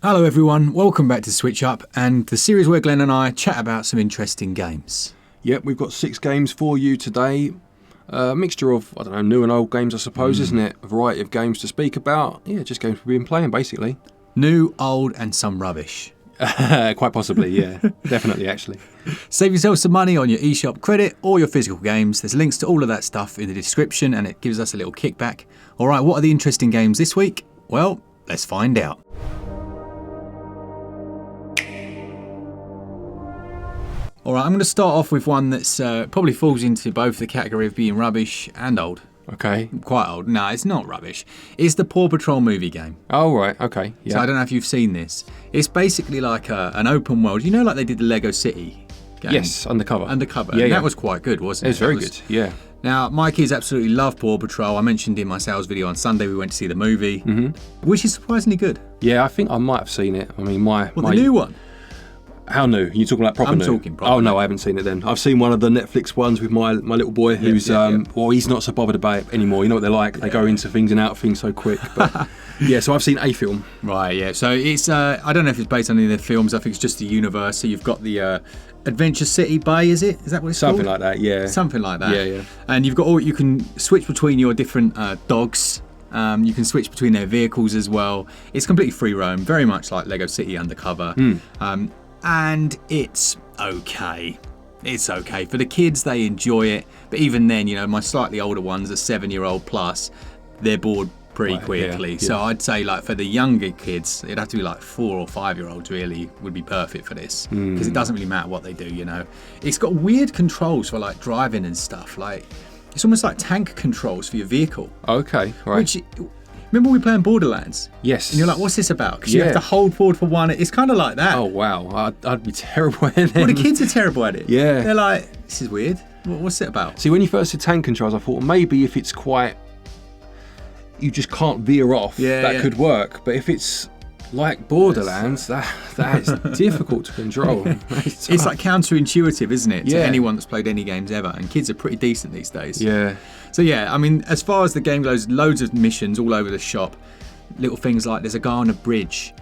Hello everyone, welcome back to SwitchUp and the series where Glen and I chat about some interesting games. Yep, we've got 6 games for you today. A mixture of, I don't know, new and old games I suppose, isn't it? A variety of games to speak about. Yeah, just games we've been playing basically. New, old and some rubbish. Quite possibly, yeah. Definitely actually. Save yourself some money on your eShop credit or your physical games. There's links to all of that stuff in the description and it gives us a little kickback. Alright, what are the interesting games this week? Well, let's find out. Alright, I'm going to start off with one that's probably falls into both the category of being rubbish and old. Okay. Quite old. No, it's not rubbish. It's the Paw Patrol movie game. Oh, right. Okay. Yeah. So I don't know if you've seen this. It's basically like an open world. You know, like they did the Lego City game? Yes, Undercover. Undercover. Yeah, and yeah. that was quite good, wasn't it? It was very good, yeah. Now, my kids absolutely love Paw Patrol. I mentioned in my sales video on Sunday we went to see the movie, which is surprisingly good. Yeah, I think I might have seen it. I mean, The new one? How new? Are you talking like proper I'm new? talking proper Oh no, new. I haven't seen it then. I've seen one of the Netflix ones with my little boy who's well, he's not so bothered about it anymore. You know what they're like. They go into things and out of things so quick. But yeah, so I've seen a film. Right, yeah. So it's I don't know if it's based on any of the films. I think it's just the universe. So you've got the Adventure City Bay, is it? Is that what it's Something called? like that, yeah. Something like that. Yeah, yeah. And you've got you can switch between your different dogs. You can switch between their vehicles as well. It's completely free roam, very much like Lego City Undercover. And it's okay. It's okay. For the kids, they enjoy it. But even then, you know, my slightly older ones, a 7-year-old plus, they're bored pretty quickly. Yeah. So I'd say like for the younger kids, it'd have to be like 4 or 5-year-olds really would be perfect for this. Because it doesn't really matter what they do, you know. It's got weird controls for like driving and stuff. Like it's almost like tank controls for your vehicle. Okay, right. Which, remember we were playing Borderlands? Yes. And you're like, what's this about? Because you have to hold forward for one. It's kind of like that. Oh wow, I'd be terrible at it. Well, the kids are terrible at it. Yeah. They're like, this is weird. What's it about? See, when you first did tank controls, I thought maybe if it's quite, you just can't veer off. That could work. But if it's like Borderlands, that is difficult to control. It's like counterintuitive, isn't it? To Yeah. anyone that's played any games ever. And kids are pretty decent these days. Yeah. So yeah, I mean, as far as the game goes, loads of missions all over the shop. Little things like there's a guy on a bridge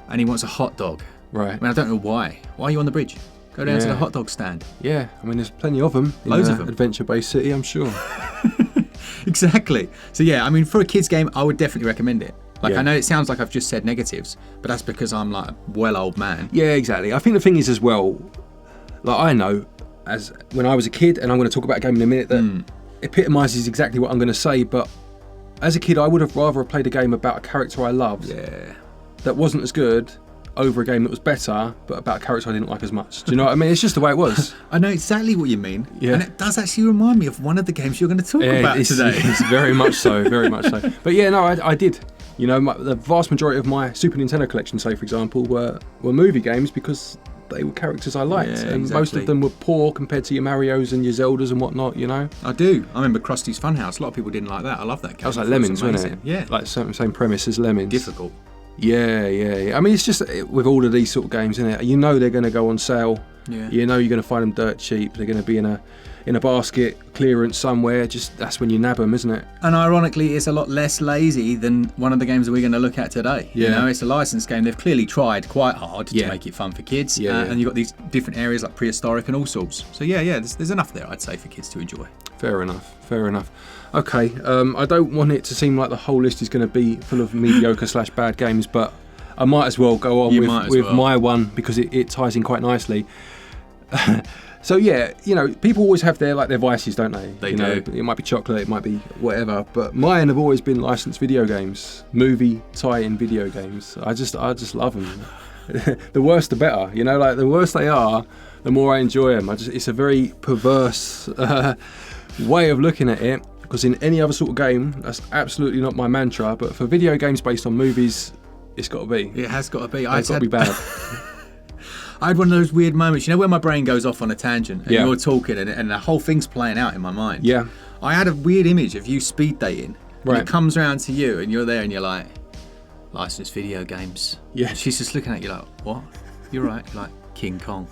and he wants a hot dog. Right. I mean, I don't know why. Why are you on the bridge? Go down to the Yeah. hot dog stand. Yeah, I mean, there's plenty of them. Loads of them. Adventure-based city, I'm sure. Exactly. So yeah, I mean, for a kids game, I would definitely recommend it. Like, Yeah. I know it sounds like I've just said negatives, but that's because I'm like a well old man. Yeah, exactly. I think the thing is as well, like I know, as when I was a kid, and I'm going to talk about a game in a minute that epitomises exactly what I'm going to say, but as a kid, I would have rather played a game about a character I loved that wasn't as good over a game that was better, but about a character I didn't like as much. Do you know what I mean? It's just the way it was. I know exactly what you mean. Yeah. And it does actually remind me of one of the games you're going to talk about today. It's very much so, very much so. But yeah, no, I did. You know, the vast majority of my Super Nintendo collection, say for example, were movie games because they were characters I liked, Yeah, and most of them were poor compared to your Marios and your Zeldas and whatnot. You know, I do. I remember Krusty's Funhouse. A lot of people didn't like that. I love that game. that was like I thought it Lemons, wasn't it? amazing. Yeah. like same premise as Lemons. Difficult. Yeah. I mean, it's just with all of these sort of games, isn't it? You know they're going to go on sale. Yeah. You know you're going to find them dirt cheap. They're going to be in a basket clearance somewhere. Just that's when you nab them, isn't it? And ironically, it's a lot less lazy than one of the games that we're going to look at today. Yeah. You know, it's a licensed game. They've clearly tried quite hard to Yeah. make it fun for kids. Yeah. And you've got these different areas like prehistoric and all sorts. So yeah, there's enough there, I'd say, for kids to enjoy. Fair enough. Okay, I don't want it to seem like the whole list is going to be full of mediocre/bad games, but I might as well go on with my one because it ties in quite nicely. So yeah, you know, people always have their vices, don't they? They you do. know, it might be chocolate, it might be whatever, but mine have always been licensed video games, movie tie-in video games. I just love them. The worse the better, you know. Like the worse they are, the more I enjoy them. It's a very perverse way of looking at it, because in any other sort of game, that's absolutely not my mantra. But for video games based on movies, it's got to be. It has got to be. It's got to be bad. I had one of those weird moments, you know, where my brain goes off on a tangent and Yeah. you're talking and the whole thing's playing out in my mind. Yeah. I had a weird image of you speed dating. And Right. it comes round to you and you're there and you're like, licensed video games. Yeah. And she's just looking at you like, what? You're right, like King Kong.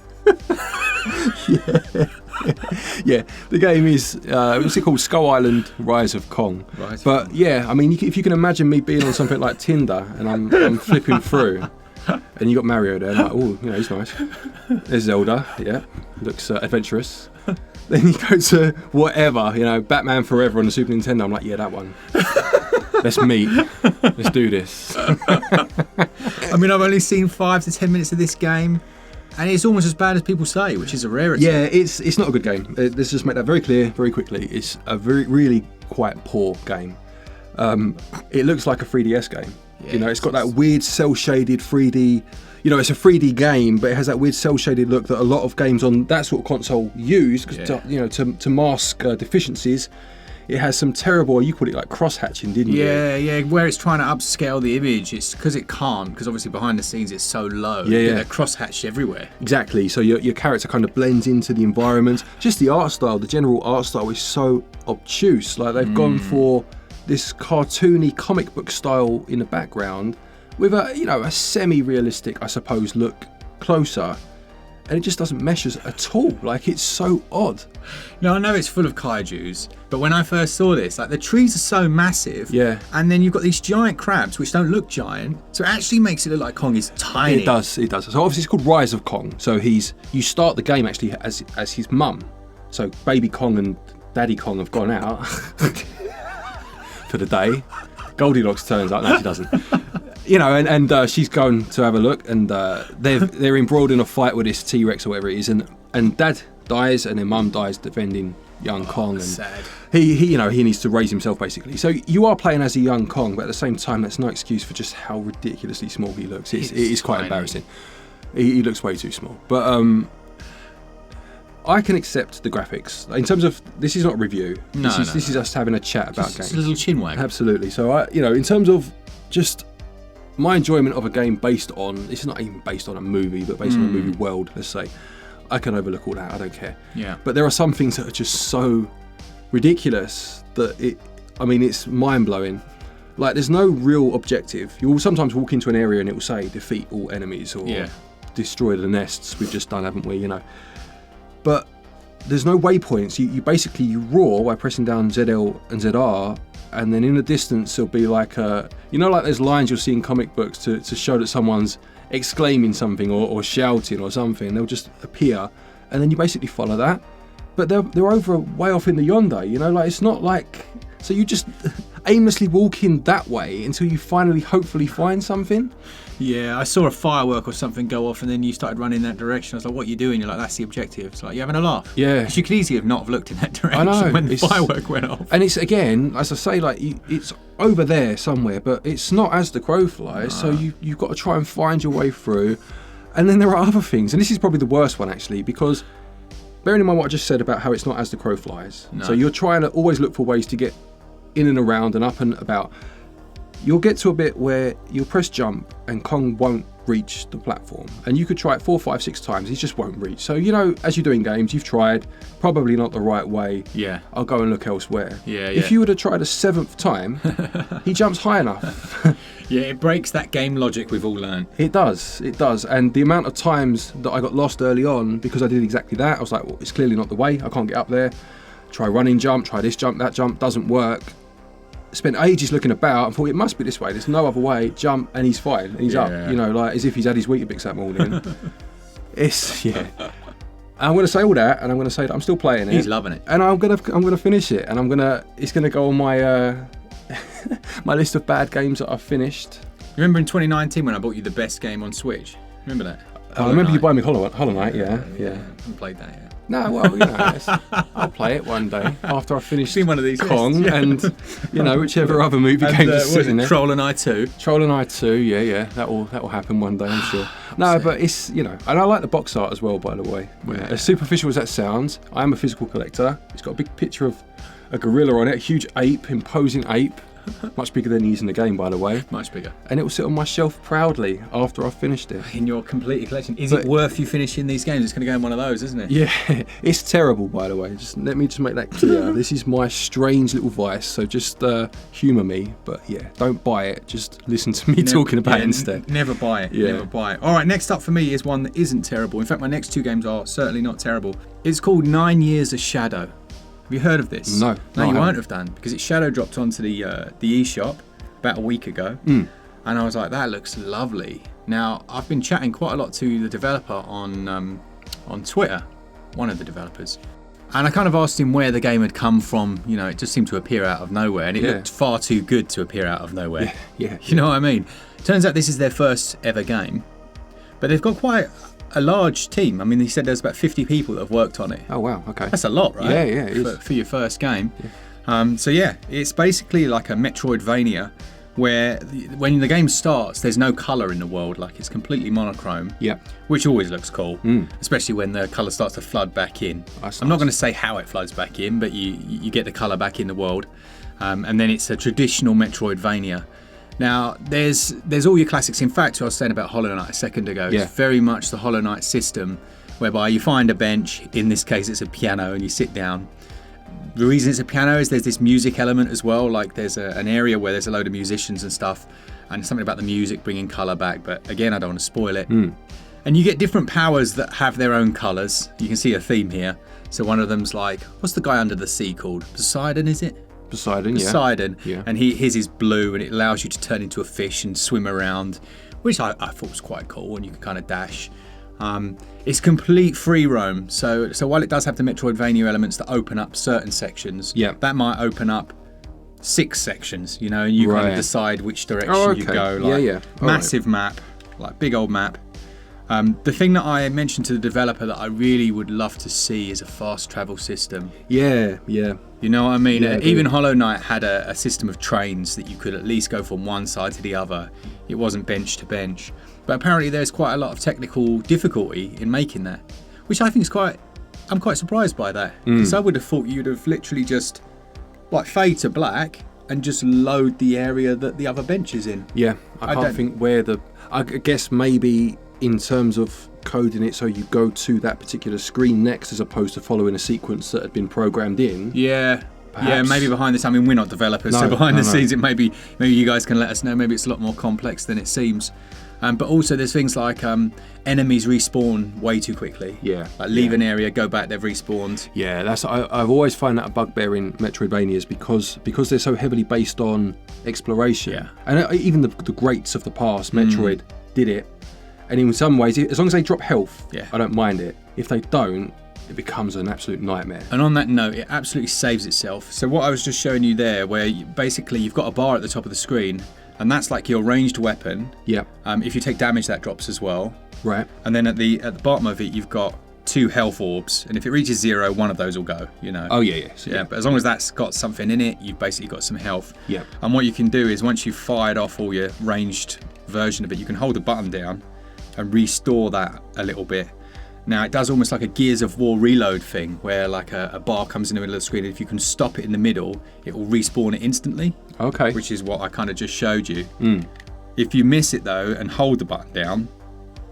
Yeah, the game is what's it called? Skull Island: Rise of Kong. Rise of But yeah, I mean, if you can imagine me being on something like Tinder and I'm flipping through, And you got Mario there, like, oh, you know, he's nice. There's Zelda, yeah, looks adventurous. Then you go to whatever, you know, Batman Forever on the Super Nintendo. I'm like, yeah, that one. Let's meet. Let's do this. I mean, I've only seen 5 to 10 minutes of this game, and it's almost as bad as people say, which is a rarity. Yeah, it's not a good game. Let's just make that very clear very quickly. It's a really quite poor game. It looks like a 3DS game. Yeah, you know, it's got that weird cel-shaded 3D. You know, it's a 3D game, but it has that weird cel-shaded look that a lot of games on that sort of console use, to mask deficiencies. It has some terrible, you called it like cross-hatching, didn't you? Yeah, where it's trying to upscale the image. It's because it can't, because obviously behind the scenes it's so low. Yeah. They're cross-hatched everywhere. Exactly, so your character kind of blends into the environment. Just the art style, the general art style is so obtuse. Like they've gone for this cartoony comic book style in the background with a semi-realistic, I suppose, look closer. And it just doesn't mesh at all. Like, it's so odd. Now, I know it's full of kaijus, but when I first saw this, like, the trees are so massive. Yeah. And then you've got these giant crabs, which don't look giant. So it actually makes it look like Kong is tiny. It does. So obviously it's called Rise of Kong. So you start the game actually as his mum. So baby Kong and daddy Kong have gone out for the day. Goldilocks turns up. No, she doesn't. You know, and she's going to have a look, and they're embroiled in a fight with this T-Rex or whatever it is, and Dad dies, and then Mum dies defending young Kong, and sad. He needs to raise himself basically. So you are playing as a young Kong, but at the same time, that's no excuse for just how ridiculously small he looks. It is quite embarrassing. He looks way too small, but I can accept the graphics in terms of this is not a review. This is us having a chat about games. It's a little chin wag. Absolutely. So in terms of just my enjoyment of a game based on, this is not even based on a movie, but based on a movie world, let's say, I can overlook all that, I don't care. Yeah. But there are some things that are just so ridiculous that it's mind-blowing. Like, there's no real objective. You'll sometimes walk into an area and it will say, defeat all enemies, or destroy the nests we've just done, haven't we, you know. But there's no waypoints. You basically roar by pressing down ZL and ZR, and then in the distance there'll be like like there's lines you'll see in comic books to show that someone's exclaiming something or shouting or something. They'll just appear, and then you basically follow that. But they're over way off in the yonder, you know, like it's not like, so you just aimlessly walk in that way until you finally hopefully find something. Yeah, I saw a firework or something go off, and then you started running that direction. I was like, what are you doing? You're like, that's the objective. It's like, you're having a laugh. Yeah. Because you could easily have not have looked in that direction when the firework went off. And it's, again, as I say, like, it's over there somewhere, but it's not as the crow flies, so you've got to try and find your way through. And then there are other things, and this is probably the worst one, actually, because bearing in mind what I just said about how it's not as the crow flies, so you're trying to always look for ways to get in and around and up and about. You'll get to a bit where you'll press jump and Kong won't reach the platform, and you could try it 4, 5, 6 times, he just won't reach. So, you know, as you do in games, you've tried, probably not the right way. Yeah. I'll go and look elsewhere. Yeah. If you would have tried a 7th time, he jumps high enough. Yeah, it breaks that game logic we've all learned. It does. And the amount of times that I got lost early on because I did exactly that, I was like, well, it's clearly not the way, I can't get up there. Try running jump, try this jump, that jump, doesn't work. Spent ages looking about and thought it must be this way, there's no other way, jump, and he's fine, and he's up, you know, like as if he's had his Weetabix that morning. I'm going to say all that, and I'm going to say that I'm still playing it. He's loving it. And I'm going to finish it, and it's going to go on my my list of bad games that I've finished. Remember in 2019 when I bought you the best game on Switch? Remember that? I remember you buying me Hollow Knight, yeah. I haven't played that yet. No, well, you know, I'll play it one day after I finish one of these Kong and, you know, whichever other movie game that's sitting there. Troll and I 2. Troll and I 2, yeah, that will happen one day, I'm sure. No, but it's, you know, and I like the box art as well, by the way. Yeah. As superficial as that sounds, I am a physical collector. It's got a big picture of a gorilla on it, a huge ape, imposing ape. Much bigger than he is in the game, by the way. Much bigger. And it will sit on my shelf proudly after I've finished it. In your complete collection. Is it worth you finishing these games? It's going to go in one of those, isn't it? Yeah, it's terrible, by the way. Let me make that clear. This is my strange little vice, so just humour me. But yeah, don't buy it. Just listen to me talking about it instead. Never buy it. Yeah. Never buy it. All right, next up for me is one that isn't terrible. In fact, my next 2 games are certainly not terrible. It's called 9 Years a Shadow. Have you heard of this? No. No, you won't have done, because it shadow dropped onto the eShop about a week ago, and I was like, that looks lovely. Now, I've been chatting quite a lot to the developer on Twitter, one of the developers, and I kind of asked him where the game had come from. You know, it just seemed to appear out of nowhere, and it looked far too good to appear out of nowhere. Yeah. You know what I mean? Turns out this is their first ever game, but they've got quite a large team. I mean, he said there's about 50 people that have worked on it. Oh, wow. Okay. That's a lot, right? Yeah, it is. For your first game. Yeah. So yeah, it's basically like a Metroidvania where when the game starts, there's no colour in the world. Like, it's completely monochrome. Yeah. Which always looks cool, especially when the colour starts to flood back in. That's I'm not going to say how it floods back in, but you get the colour back in the world. And then it's a traditional Metroidvania. Now, there's all your classics. In fact, I was saying about Hollow Knight a second ago. Yeah. It's very much the Hollow Knight system, whereby you find a bench. In this case, it's a piano, and you sit down. The reason it's a piano is there's this music element as well. Like, there's an area where there's a load of musicians and stuff, and something about the music bringing colour back. But again, I don't want to spoil it. And you get different powers that have their own colours. You can see a theme here. So one of them's like, what's the guy under the sea called? Poseidon, is it? Poseidon. Yeah. And his is blue, and it allows you to turn into a fish and swim around, which I thought was quite cool, and you can kind of dash. It's complete free roam, so while it does have the Metroidvania elements that open up certain sections, that might open up 6 sections, you know, and you kind of decide which direction you go. Like, massive map, like big old map. The thing that I mentioned to the developer that I really would love to see is a fast travel system. Yeah. You know what I mean? Yeah, Even Hollow Knight had a system of trains that you could at least go from one side to the other. It wasn't bench to bench. But apparently there's quite a lot of technical difficulty in making that, which I think is I'm quite surprised by that. Because I would have thought you'd have literally just like fade to black and just load the area that the other bench is in. Yeah, I can't think where I guess maybe in terms of coding it so you go to that particular screen next as opposed to following a sequence that had been programmed in. Yeah. Perhaps. Yeah, maybe behind this, I mean, we're not developers, so behind the scenes, it maybe you guys can let us know. Maybe it's a lot more complex than it seems. But also there's things like enemies respawn way too quickly. Yeah. Like leave an area, go back, they've respawned. Yeah, I've always found that a bugbear in Metroidvanias because they're so heavily based on exploration. Yeah. And even the greats of the past, Metroid, did it. And in some ways, as long as they drop health, I don't mind it. If they don't, it becomes an absolute nightmare. And on that note, it absolutely saves itself. So what I was just showing you there, where basically you've got a bar at the top of the screen, and that's like your ranged weapon. Yeah. If you take damage, that drops as well. Right. And then at the bottom of it, you've got 2 health orbs, and if it reaches 0, one of those will go. You know. Oh yeah. So, yeah. But as long as that's got something in it, you've basically got some health. Yeah. And what you can do is once you've fired off all your ranged version of it, you can hold the button down and restore that a little bit. Now it does almost like a Gears of War reload thing, where like a bar comes in the middle of the screen, and if you can stop it in the middle, it will respawn it instantly. Okay. Which is what I kind of just showed you. If you miss it though and hold the button down,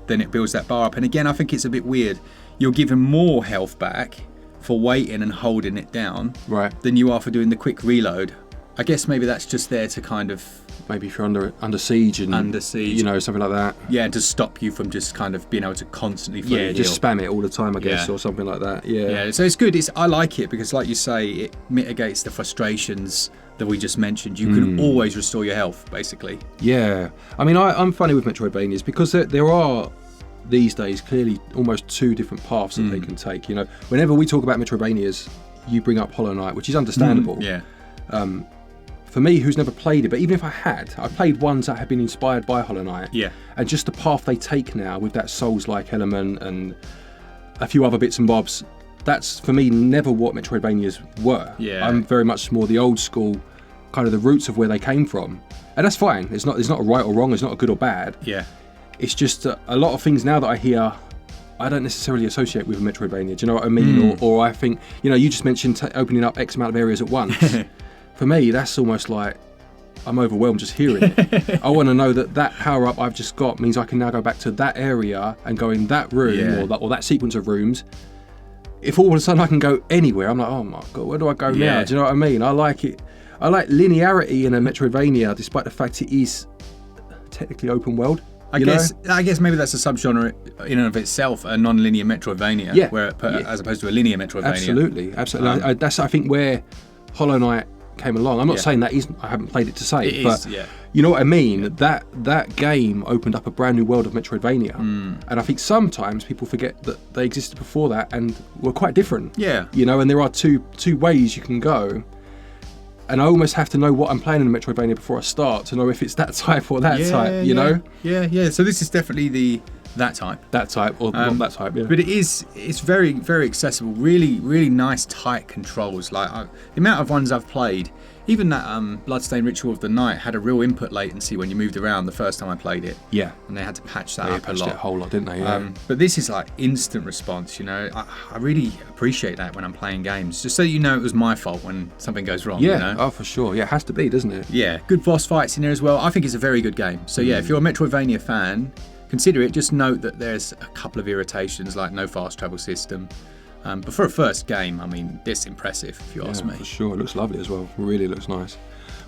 then it builds that bar up. And again, I think it's a bit weird. You're given more health back for waiting and holding it down, than you are for doing the quick reload. I guess maybe that's just there to kind of... Maybe if you're under siege and you know, something like that. Yeah, to stop you from just kind of being able to constantly fully heal. Just spam it all the time, I guess, or something like that. Yeah, so it's good. I like it because, like you say, it mitigates the frustrations that we just mentioned. You can always restore your health, basically. Yeah. I mean, I'm funny with Metroidvanias because there are, these days, clearly almost 2 different paths that they can take. You know, whenever we talk about Metroidvanias, you bring up Hollow Knight, which is understandable. Yeah. For me, who's never played it, but even if I played ones that have been inspired by Hollow Knight. Yeah. And just the path they take now with that Souls-like element and a few other bits and bobs, that's, for me, never what Metroidvanias were. Yeah. I'm very much more the old school, kind of the roots of where they came from. And that's fine. There's not a right or wrong. There's not a good or bad. Yeah. It's just a lot of things now that I hear, I don't necessarily associate with a Metroidvania. Do you know what I mean? Or I think, you know, you just mentioned opening up X amount of areas at once. For me, that's almost like I'm overwhelmed just hearing it. I want to know that power-up I've just got means I can now go back to that area and go in that room or that sequence of rooms. If all of a sudden I can go anywhere, I'm like, oh my God, where do I go now? Do you know what I mean? I like it. I like linearity in a Metroidvania, despite the fact it is technically open world. I guess maybe that's a subgenre in and of itself, a non-linear Metroidvania, as opposed to a linear Metroidvania. Absolutely. I think where Hollow Knight came along. I'm not saying that isn't. I haven't played it to say, It but is, yeah. you know what I mean. That game opened up a brand new world of Metroidvania, and I think sometimes people forget that they existed before that and were quite different. Yeah. You know, and there are two ways you can go. And I almost have to know what I'm playing in a Metroidvania before I start to know if it's that type or that type, you know? Yeah. So this is definitely that type. That type or not that type, yeah. But it's very, very accessible. Really, really nice, tight controls. Like the amount of ones I've played, even that Bloodstained Ritual of the Night had a real input latency when you moved around the first time I played it. Yeah. And they had to patch that They up a patched lot. it a whole lot, didn't they? Yeah. But this is like instant response, you know. I really appreciate that when I'm playing games. Just so you know it was my fault when something goes wrong, yeah. you know? Oh, for sure. Yeah, it has to be, doesn't it? Yeah, good boss fights in there as well. I think it's a very good game. So yeah, if you're a Metroidvania fan, consider it. Just note that there's a couple of irritations, like no fast travel system. But for a first game, I mean, it's impressive, if you ask me. For sure. It looks lovely as well. It really looks nice.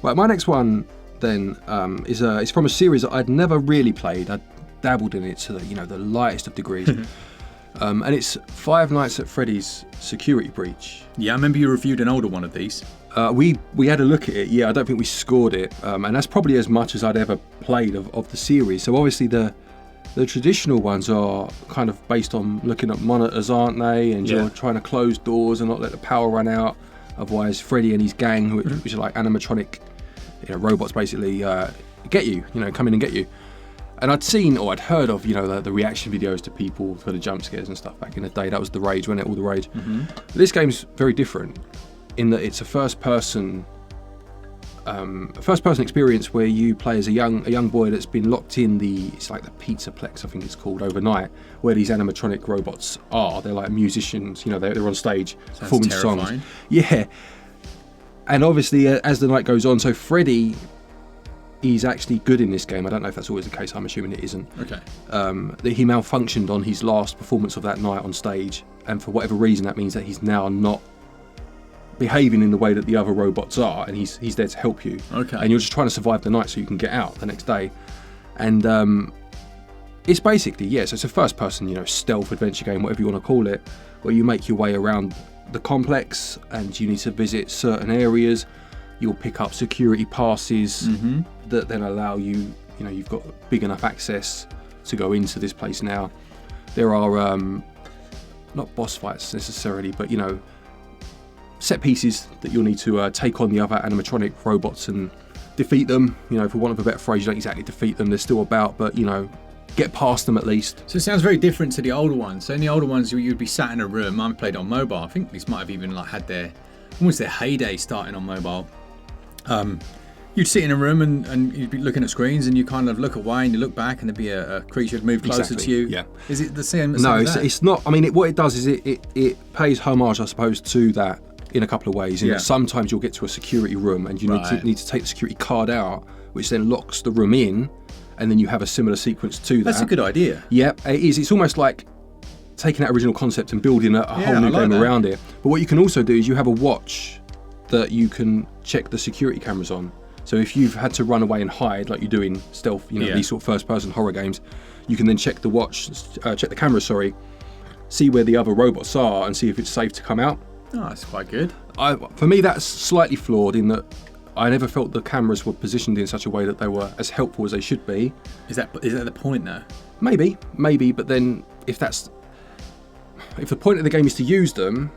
Right, my next one then is from a series that I'd never really played. I dabbled in it to the lightest of degrees. And it's Five Nights at Freddy's Security Breach. Yeah, I remember you reviewed an older one of these. We had a look at it. Yeah, I don't think we scored it. And that's probably as much as I'd ever played of the series. So obviously the traditional ones are kind of based on looking at monitors, aren't they? And you're trying to close doors and not let the power run out. Otherwise, Freddy and his gang, which are like animatronic robots, basically get you, come in and get you. And I'd seen or I'd heard of, the reaction videos to people for the jump scares and stuff back in the day. That was the rage, wasn't it? All the rage. But this game's very different in that it's a first-person experience where you play as a young boy that's been locked in it's like the Pizzaplex, I think it's called, overnight, where these animatronic robots are. They're like musicians, they're on stage performing songs. Yeah. And obviously, as the night goes on, so Freddy, he's actually good in this game. I don't know if that's always the case. I'm assuming it isn't. Okay. That he malfunctioned on his last performance of that night on stage, and for whatever reason, that means that he's now not behaving in the way that the other robots are, and he's there to help you. Okay. And you're just trying to survive the night so you can get out the next day. And it's basically, so it's a first-person, stealth adventure game, whatever you want to call it, where you make your way around the complex and you need to visit certain areas. You'll pick up security passes that then allow you, you've got big enough access to go into this place now. There are not boss fights necessarily, but set pieces that you'll need to take on the other animatronic robots and defeat them. For want of a better phrase, you don't exactly defeat them. They're still about, but get past them at least. So it sounds very different to the older ones. So in the older ones, you'd be sat in a room. I played on mobile. I think these might have even had their heyday starting on mobile. You'd sit in a room and you'd be looking at screens, and you kind of look away and you look back, and there'd be a creature would move closer to you. Yeah. Is it the same? No, it's not. I mean, what it does is it pays homage, I suppose, to that in a couple of ways. Sometimes you'll get to a security room and you need to take the security card out, which then locks the room in, and then you have a similar sequence to that. That's a good idea. Yeah, it is. It's almost like taking that original concept and building a whole new game around it. But what you can also do is you have a watch that you can check the security cameras on. So if you've had to run away and hide, like you do in stealth, these sort of first-person horror games, you can then check the camera, see where the other robots are and see if it's safe to come out. Oh, that's quite good. For me, that's slightly flawed in that I never felt the cameras were positioned in such a way that they were as helpful as they should be. Is that the point though? Maybe, but then if the point of the game is to use them,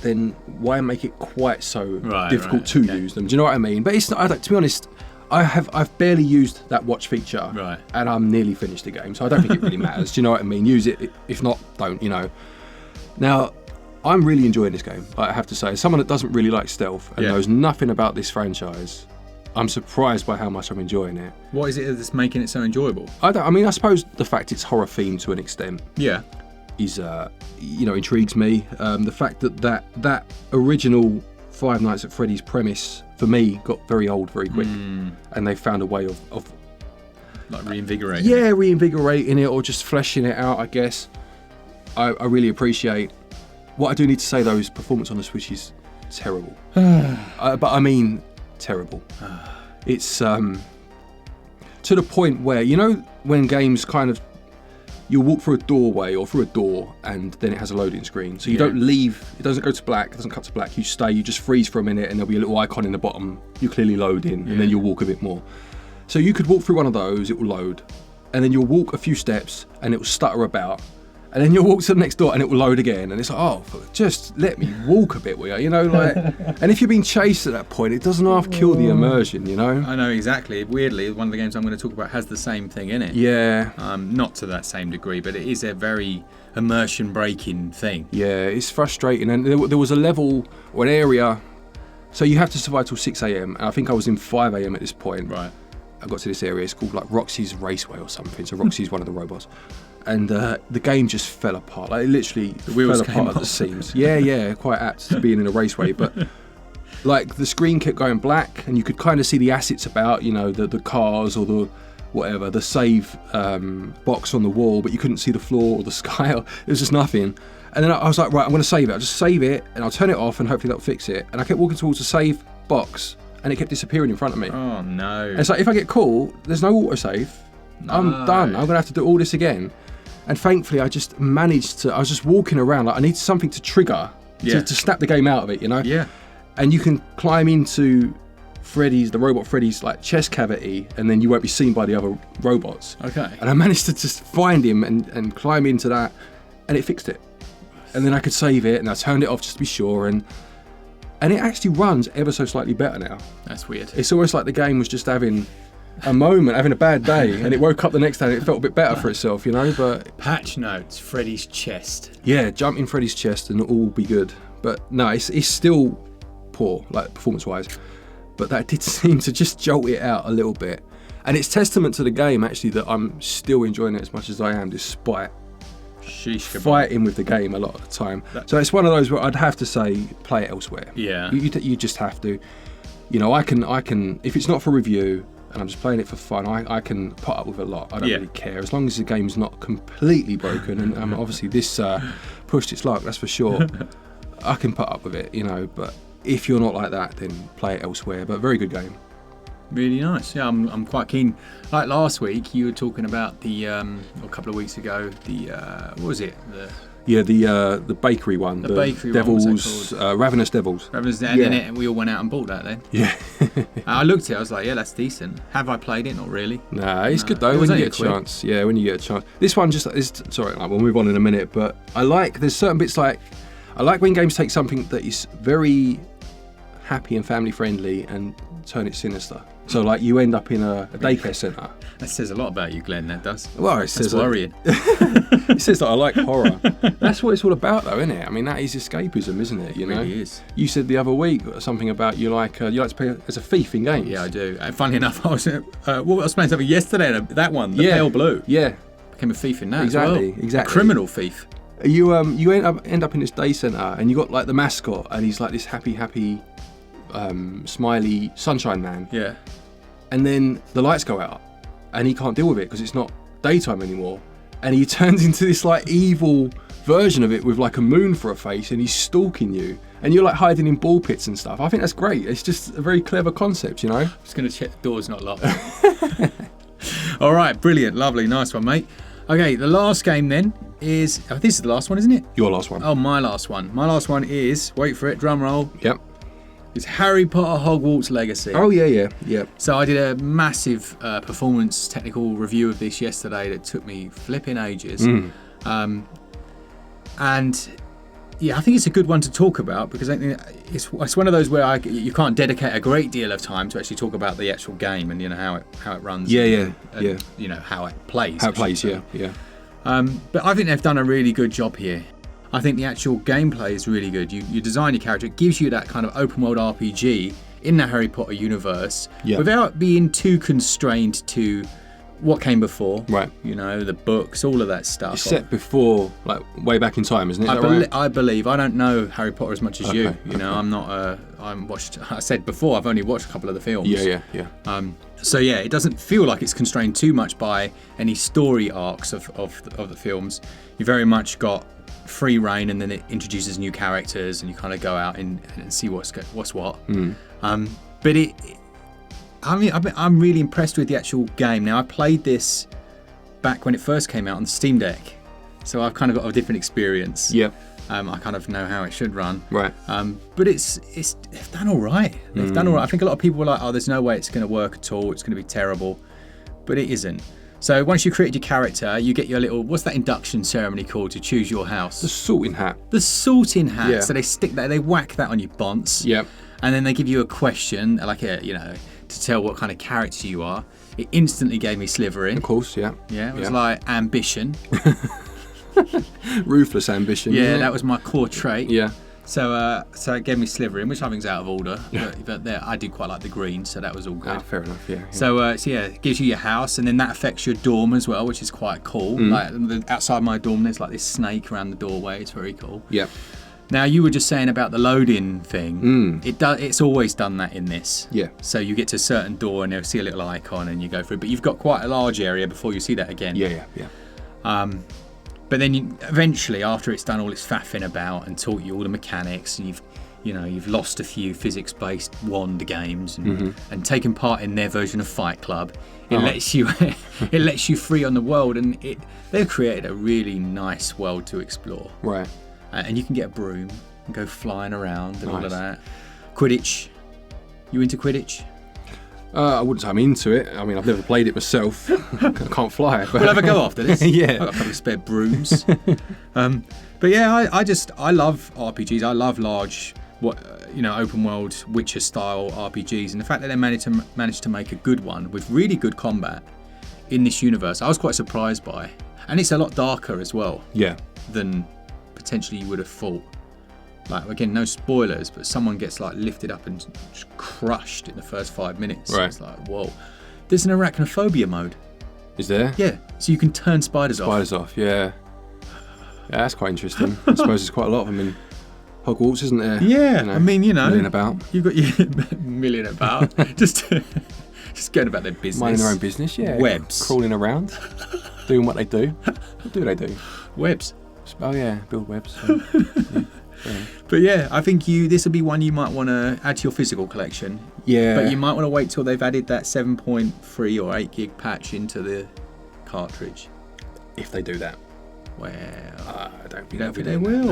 then why make it quite so difficult to use them? Do you know what I mean? But it's not, to be honest, I've barely used that watch feature, and I'm nearly finished the game, so I don't think it really matters. Do you know what I mean? Use it. If not, don't. Now, I'm really enjoying this game, I have to say. As someone that doesn't really like stealth and knows nothing about this franchise, I'm surprised by how much I'm enjoying it. What is it that's making it so enjoyable? I suppose the fact it's horror themed to an extent. Yeah. Is intrigues me. The fact that original Five Nights at Freddy's premise for me got very old very quick, and they found a way of like reinvigorating it or just fleshing it out. I guess I really appreciate. What I do need to say though is performance on the Switch is terrible, but I mean terrible. It's to the point where when games kind of you'll walk through a doorway or through a door, and then it has a loading screen. So you don't leave. It doesn't go to black. It doesn't cut to black. You stay. You just freeze for a minute, and there'll be a little icon in the bottom. You clearly load in, and then you'll walk a bit more. So you could walk through one of those. It will load, and then you'll walk a few steps, and it will stutter about. And then you'll walk to the next door and it will load again. And it's like, oh, just let me walk a bit, will you? You know, like, and if you're being chased at that point, it doesn't half kill the immersion, you know? I know, exactly. Weirdly, one of the games I'm going to talk about has the same thing in it. Yeah. Not to that same degree, but it is a very immersion-breaking thing. Yeah, it's frustrating. And there was a level or an area, so you have to survive till 6 a.m. And I think I was in 5 a.m. at this point. Right. I got to this area, it's called like Roxy's Raceway or something. So Roxy's one of the robots. And the game just fell apart. Like, it literally fell apart at the seams. Yeah, quite apt to being in a raceway. But like the screen kept going black, and you could kind of see the assets about, you know, the cars or the whatever, the save box on the wall, but you couldn't see the floor or the sky. It was just nothing. And then I was like, right, I'm going to save it. I'll just save it, and I'll turn it off, and hopefully that'll fix it. And I kept walking towards the save box, and it kept disappearing in front of me. Oh no! And it's like, if I get caught, there's no autosave. No. I'm done. I'm going to have to do all this again. And thankfully, I just managed to. I was just walking around like I needed something to trigger to snap the game out of it, you know. Yeah. And you can climb into the robot Freddy's like chest cavity, and then you won't be seen by the other robots. Okay. And I managed to just find him and climb into that, and it fixed it. And then I could save it, and I turned it off just to be sure, and it actually runs ever so slightly better now. That's weird. It's almost like the game was just having a moment, having a bad day, and it woke up the next day and it felt a bit better for itself, you know. But patch notes, Freddy's chest. Yeah, jump in Freddy's chest and it'll all be good. But no, it's still poor, like performance-wise. But that did seem to just jolt it out a little bit. And it's testament to the game, actually, that I'm still enjoying it as much as I am, despite fighting with the game a lot of the time. So it's one of those where I'd have to say, play it elsewhere. Yeah. You just have to. You know, I can if it's not for review, and I'm just playing it for fun, I can put up with a lot. I don't really care, as long as the game's not completely broken. And obviously this pushed its luck, that's for sure. I can put up with it, you know. But if you're not like that, then play it elsewhere. But very good game. Really nice. Yeah, I'm quite keen. Like last week, you were talking about the or a couple of weeks ago, the what was it? The bakery one. The bakery Devils, one. What's it called? Ravenous Devils. Ravenous, and then we all went out and bought that then. Yeah. I looked at it, I was like, yeah, that's decent. Have I played it? Not really. Nah, it's good though when you get a chance. Yeah, when you get a chance. This one sorry, we'll move on in a minute, but there's certain bits like, I like when games take something that is very happy and family friendly and turn it sinister. So like you end up in a daycare centre. That says a lot about you, Glenn, that does. Well, it says worrying. It says that I like horror. That's what it's all about though, isn't it? I mean, that is escapism, isn't it? You know? It really is. You said the other week something about you like to play as a thief in games. Yeah, I do. And funnily enough, I was playing something yesterday, that one, the Pale Blue. Yeah. Became a thief in that exactly, as well. Exactly. A criminal thief. You end up in this day centre, and you got like the mascot, and he's like this happy smiley sunshine man. Yeah. And then the lights go out and he can't deal with it because it's not daytime anymore, and he turns into this like evil version of it with like a moon for a face, and he's stalking you, and you're like hiding in ball pits and stuff. I think that's great. It's just a very clever concept, you know. I'm just going to check the door's not locked. All right, brilliant, lovely, nice one, mate. Okay, the last game then is, this is the last one, isn't it? Your last one. Oh, my last one. My last one is, wait for it, drum roll. Yep. It's Harry Potter Hogwarts Legacy. Oh, yeah. So I did a massive performance technical review of this yesterday that took me flipping ages. And yeah, I think it's a good one to talk about because I think it's one of those where you can't dedicate a great deal of time to actually talk about the actual game and, you know, how it runs. Yeah. You know, how it plays. How it plays, yeah. But I think they've done a really good job here. I think the actual gameplay is really good. You design your character, it gives you that kind of open world RPG in the Harry Potter universe without being too constrained to what came before. Right. You know, the books, all of that stuff. It's set before, like, way back in time, isn't it? I believe. I don't know Harry Potter as much as you. You know, I'm not. I said before, I've only watched a couple of the films. Yeah. So yeah, it doesn't feel like it's constrained too much by any story arcs of the films. You very much got free reign, and then it introduces new characters, and you kind of go out and see what's what. But I'm really impressed with the actual game. Now, I played this back when it first came out on the Steam Deck, so I've kind of got a different experience. Yeah. I kind of know how it should run. Right. But they've done all right. They've done all right. I think a lot of people were like, oh, there's no way it's going to work at all. It's going to be terrible. But it isn't. So once you created your character, you get your little, what's that induction ceremony called to choose your house? The sorting hat. The sorting hat. Yeah. So they stick that, they whack that on your bonce. Yep. And then they give you a question, like to tell what kind of character you are. It instantly gave me Slytherin. Of course, yeah. Yeah, it was like ambition. Ruthless ambition. Yeah, that was my core trait. Yeah. So it gave me Slytherin, which I think is out of order. But there, I did quite like the green, so that was all good. Ah, fair enough, yeah. So it gives you your house, and then that affects your dorm as well, which is quite cool. Like outside my dorm, there's like this snake around the doorway. It's very cool. Yeah. Now you were just saying about the loading thing. It's always done that in this. Yeah. So you get to a certain door, and they'll see a little icon, and you go through. But you've got quite a large area before you see that again. Yeah. But then eventually, after it's done all its faffing about and taught you all the mechanics, and you've lost a few physics-based wand games and taken part in their version of Fight Club, it lets you free on the world, and they've created a really nice world to explore. Right. And you can get a broom and go flying around and all of Nice. that. Quidditch. You into Quidditch? I wouldn't say I'm into it. I mean, I've never played it myself. I can't fly. But We'll have a go after this. Yeah. I've got a couple of spare brooms. But yeah, I love RPGs. I love large, open world Witcher style RPGs, and the fact that they managed to make a good one with really good combat in this universe, I was quite surprised by. And it's a lot darker as well Yeah. than potentially you would have thought. Like, again, no spoilers, but someone gets like lifted up and just crushed in the first 5 minutes. Right. It's like, whoa. There's an arachnophobia mode. Is there? Yeah, so you can turn spiders off. Spiders off, yeah. Yeah, that's quite interesting. I suppose there's quite a lot of them in Hogwarts, isn't there? Yeah, I mean, milling about. You've got your milling about. just going about their business. Minding their own business, yeah. Webs. Crawling around, doing what they do. What do they do? Webs. Oh yeah, build webs. So, yeah. But yeah, I think this will be one you might want to add to your physical collection. Yeah. But you might want to wait till they've added that 7.3 or 8 gig patch into the cartridge. If they do that. Well, I don't you think don't think they do will?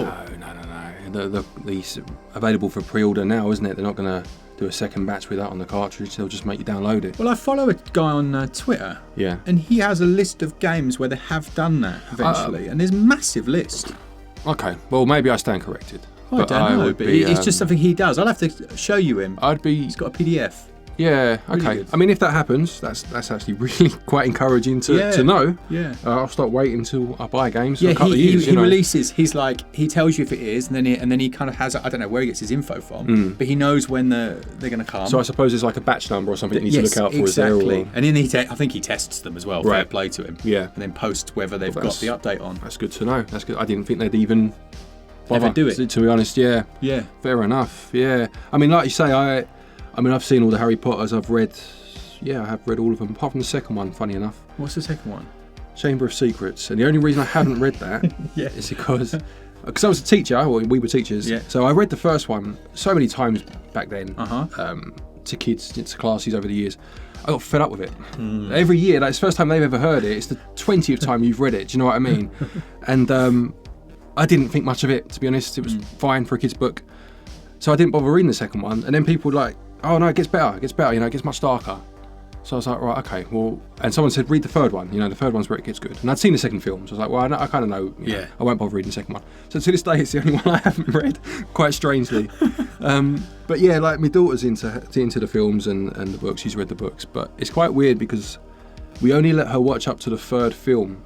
No. These available for pre-order now, isn't it? They're not going to do a second batch with that on the cartridge. They'll just make you download it. Well, I follow a guy on Twitter. Yeah. And he has a list of games where they have done that eventually, and there's a massive list. Okay. Well, maybe I stand corrected. I don't know, would but be, it's just something he does. I'll have to show you him. He's got a PDF. Yeah. Really Okay. good. I mean, if that happens, that's actually really quite encouraging to know. Yeah. I'll start waiting until I buy games for Yeah, a couple of years. he releases. He's like, he tells you if it is, and then he kind of has. I don't know where he gets his info from, but he knows when they're going to come. So I suppose it's like a batch number or something you need to look out for. Exactly. Is there, And then I think he tests them as well. Fair Right. play to him. Yeah. And then posts whether they've got the update on. That's good to know. That's good. I didn't think they'd even bother do it. To be honest, yeah. Yeah. Fair enough. Yeah. I mean, like you say, I've seen all the Harry Potters. I have read all of them, apart from the second one, funny enough. What's the second one? Chamber of Secrets. And the only reason I haven't read that is because I was a teacher, or we were teachers. Yeah. So I read the first one so many times back then to kids, to classes over the years. I got fed up with it. Every year, like, it's the first time they've ever heard it. It's the 20th time you've read it. Do you know what I mean? And I didn't think much of it, to be honest. It was fine for a kid's book. So I didn't bother reading the second one. And then people were like, oh no, it gets better, it gets much darker. So I was like, right, okay, well, and someone said, read the third one, the third one's where it gets good. And I'd seen the second film, so I was like, well, I kind of know, I won't bother reading the second one. So to this day, it's the only one I haven't read, quite strangely. But yeah, like, my daughter's into the films and the books, she's read the books, but it's quite weird because we only let her watch up to the third film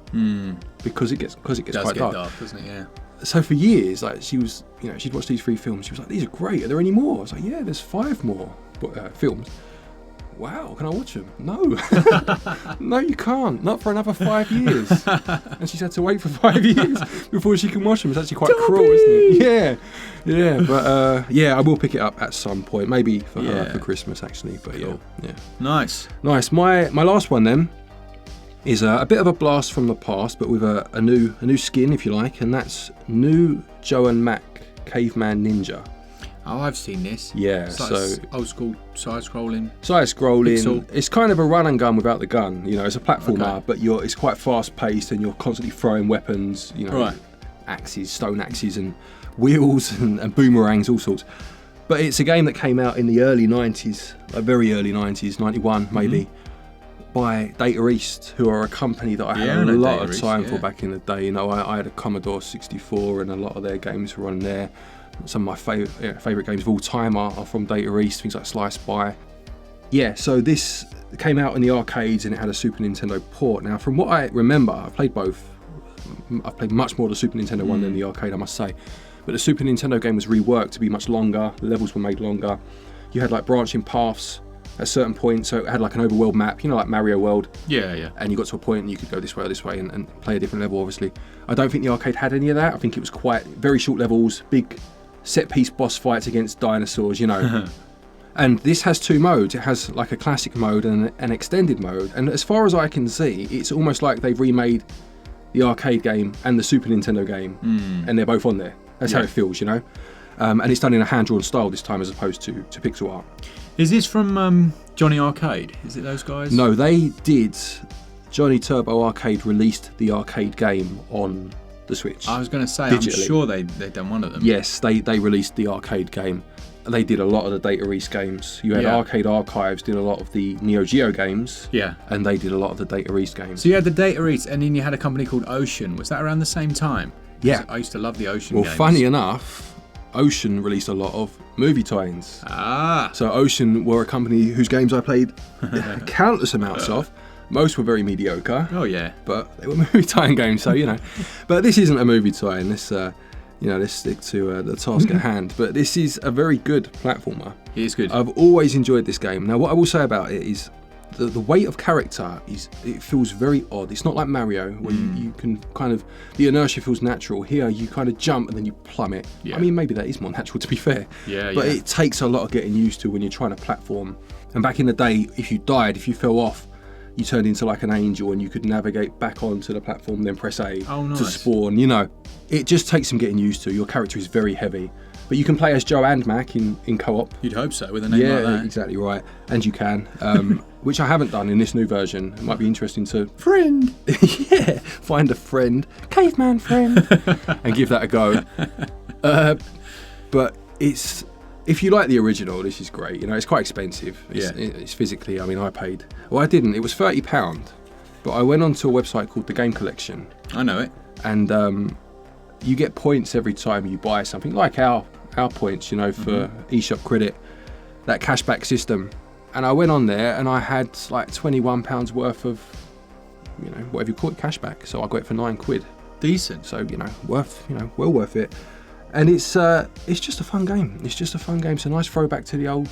because it gets quite dark, doesn't it? Yeah. So for years, like, she was, she'd watched these 3 films, she was like, these are great, are there any more? I was like, yeah, there's 5 more films. Wow, can I watch them? No. No, you can't. Not for another 5 years. And she's had to wait for 5 years before she can watch them. It's actually quite cruel, isn't it? Yeah. But I will pick it up at some point. Maybe for her for Christmas, actually. But Cool. yeah. Nice. My last one then is a bit of a blast from the past, but with a new skin, if you like, and that's new Joe and Mac Caveman Ninja. Oh, I've seen this. Yeah, it's like so old school side-scrolling. Side-scrolling. It's kind of a run and gun without the gun. You know, it's a platformer, Okay. but it's quite fast-paced, and you're constantly throwing weapons. You know, Right. axes, stone axes, and wheels and boomerangs, all sorts. But it's a game that came out in the early 90s, like very early 90s, 91 maybe, by Data East, who are a company that I had a lot of time for back in the day. You know, I had a Commodore 64, and a lot of their games were on there. Some of my favourite games of all time are from Data East, things like Sly Spy. Yeah, so this came out in the arcades, and it had a Super Nintendo port. Now, from what I remember, I've played both. I've played much more the Super Nintendo one than the arcade, I must say. But the Super Nintendo game was reworked to be much longer. The levels were made longer. You had like branching paths at certain points, so it had like an overworld map, you know, like Mario World. Yeah. And you got to a point and you could go this way or this way and play a different level, obviously. I don't think the arcade had any of that. I think it was quite very short levels, big set-piece boss fights against dinosaurs, you know. And this has two modes. It has like a classic mode and an extended mode. And as far as I can see, it's almost like they've remade the arcade game and the Super Nintendo game, and they're both on there. That's how it feels, you know. And it's done in a hand-drawn style this time as opposed to pixel art. Is this from Johnny Arcade? Is it those guys? No, they did. Johnny Turbo Arcade released the arcade game on the Switch. I was going to say, digitally. I'm sure they've done one of them. Yes, they released the arcade game. They did a lot of the Data East games. You had Arcade Archives did a lot of the Neo Geo games. Yeah. And they did a lot of the Data East games. So you had the Data East, and then you had a company called Ocean. Was that around the same time? Yeah. I used to love the Ocean Well, games. funny enough, Ocean released a lot of movie tie-ins. Ah. So Ocean were a company whose games I played countless amounts of. Most were very mediocre. Oh, yeah. But they were movie tie-in games, so, you know. But this isn't a movie tie-in. This, let's stick to the task at hand. But this is a very good platformer. It is good. I've always enjoyed this game. Now, what I will say about it is the weight of character it feels very odd. It's not like Mario where you can kind of, the inertia feels natural. Here you kind of jump and then you plummet. Yeah. I mean, maybe that is more natural, to be fair. Yeah, but it takes a lot of getting used to when you're trying to platform. And back in the day, if you fell off, you turned into like an angel and you could navigate back onto the platform, then press A to spawn. You know, it just takes some getting used to. Your character is very heavy. But you can play as Joe and Mac in co-op. You'd hope so, with a name like that. Yeah, exactly right. And you can, which I haven't done in this new version. It might be interesting to... Friend! Yeah, find a friend, caveman friend, and give that a go. But it's... If you like the original, this is great. You know, it's quite expensive. It's physically, I mean, I paid... Well, I didn't. It was £30. But I went onto a website called The Game Collection. I know it. And you get points every time you buy something, like our points, you know, for eShop credit, that cashback system. And I went on there and I had like £21 worth of, you know, whatever you call it, cashback. So I got it for £9. Decent. So, you know, well worth it. And it's just a fun game. It's just a fun game. It's a nice throwback to the old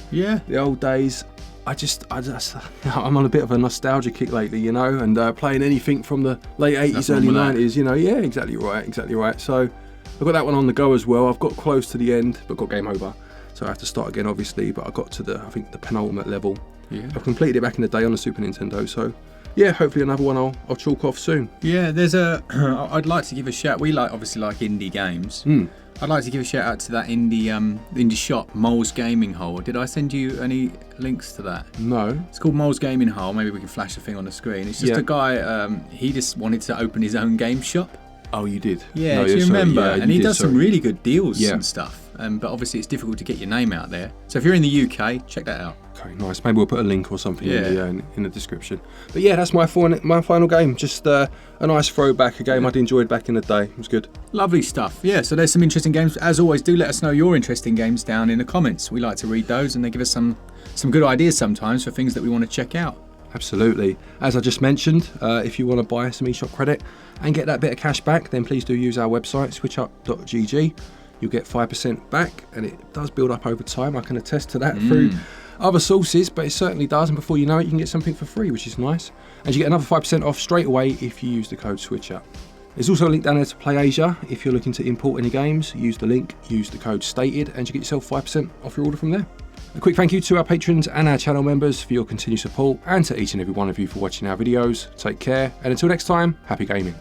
days. I'm on a bit of a nostalgia kick lately, you know, and playing anything from the late 80s, early 90s, you know. Yeah, exactly right. So I've got that one on the go as well. I've got close to the end, but got game over. So I have to start again, obviously, but I got to I think the penultimate level. Yeah. I've completed it back in the day on the Super Nintendo, so yeah, hopefully another one I'll chalk off soon. Yeah, I'd like to give a shout. We obviously like indie games. I'd like to give a shout out to that indie shop, Mole's Gaming Hole. Did I send you any links to that? No. It's called Mole's Gaming Hole. Maybe we can flash the thing on the screen. It's just a guy, he just wanted to open his own game shop. Oh, you did? Yeah, do you remember? And he does some really good deals and stuff. But obviously it's difficult to get your name out there. So if you're in the UK, check that out. Okay, nice. Maybe we'll put a link or something in the description. But yeah, that's my final game. Just a nice throwback, a game I'd enjoyed back in the day. It was good. Lovely stuff. Yeah, so there's some interesting games. As always, do let us know your interesting games down in the comments. We like to read those and they give us some good ideas sometimes for things that we want to check out. Absolutely. As I just mentioned, if you want to buy some eShop credit and get that bit of cash back, then please do use our website, switchup.gg. You'll get 5% back, and it does build up over time. I can attest to that through other sources, but it certainly does. And before you know it, you can get something for free, which is nice. And you get another 5% off straight away if you use the code SwitchUp. There's also a link down there to Play Asia. If you're looking to import any games, use the link, use the code stated, and you get yourself 5% off your order from there. A quick thank you to our patrons and our channel members for your continued support, and to each and every one of you for watching our videos. Take care, and until next time, happy gaming.